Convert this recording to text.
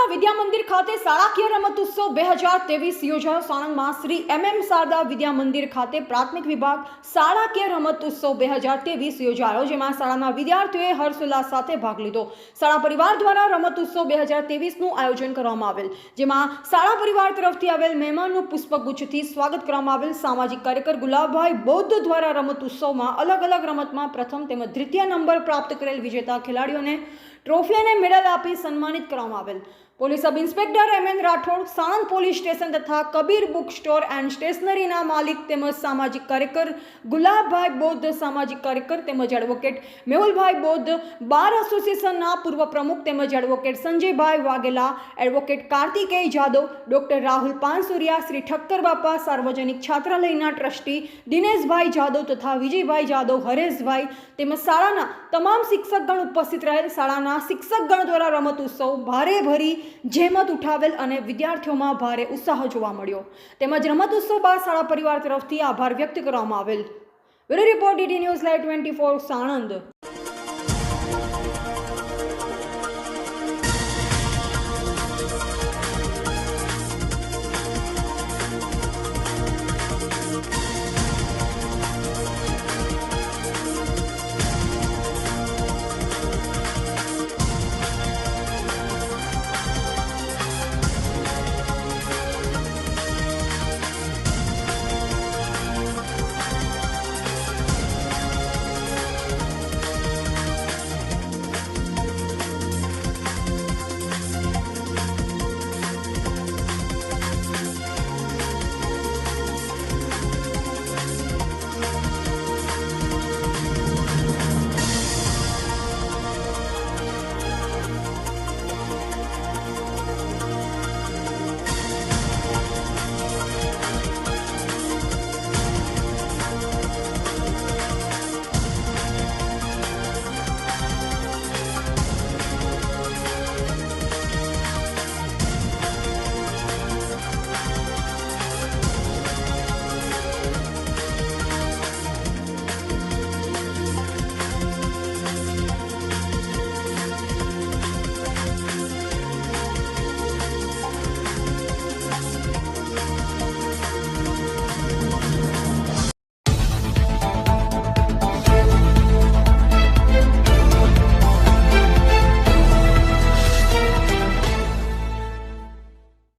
સાણંદના વિદ્યા મંદિર ખાતે શાળાકીય રમત ઉત્સવ 2023 યોજાયો। સાણંદમાં શ્રી MM શારદા વિદ્યા મંદિર ખાતે પ્રાથમિક વિભાગ શાળાકીય રમત ઉત્સવ 2023 યોજાયો, જેમાં શાળાના વિદ્યાર્થીઓએ હર્ષોલ્લાસ સાથે ભાગ લીધો। શાળા પરિવાર દ્વારા રમત ઉત્સવ 2023નું આયોજન કરવામાં આવેલ, જેમાં શાળા પરિવાર તરફથી આવેલ મહેમાનનું પુષ્પગુચ્છથી સ્વાગત કરવામાં આવેલ। સામાજિક કાર્યકર ગુલાબભાઈ બૌદ્ધ દ્વારા રમત ઉત્સવમાં અલગ અલગ રમતમાં પ્રથમ તેમજ દ્વિતીય નંબર પ્રાપ્ત કરેલ વિજેતા ખેલાડીઓને ટ્રોફી અને મેડલ આપી સન્માનિત કરવામાં આવેલ। Police sub inspector MN Rathod, Sanand police station તથા કબીર બુક સ્ટોર એન્ડ સ્ટેશનરીના માલિક તેમજ સામાજિક કાર્યકર ગુલાબભાઈ બૌદ્ધ, સામાજિક કાર્યકર તેમજ એડવોકેટ મેહુલભાઈ બૌદ્ધ, બાર એસોસિએશનના પૂર્વ પ્રમુખ તેમજ એડવોકેટ સંજયભાઈ વાઘેલા, એડવોકેટ કાર્તિકેય જાદવ, ડોક્ટર રાહુલ પાનસુરિયા, શ્રી ઠક્કર બાપા સાર્વજનિક છાત્રાલયના ટ્રસ્ટી દિનેશભાઈ જાદવ તથા વિજયભાઈ જાદવ, હરેશભાઈ તેમજ શાળાના તમામ શિક્ષકગણ ઉપસ્થિત રહેલ। શાળાના શિક્ષકગણ દ્વારા રમત ઉત્સવ ભારે ભરી જહેમત ઉઠાવેલ અને વિદ્યાર્થીઓમાં ભારે ઉત્સાહ જોવા મળ્યો, તેમજ રમત ઉત્સવ બાદ શાળા પરિવાર તરફથી આભાર વ્યક્ત કરવામાં આવેલ। Bureau report DD news live 24 Sanand.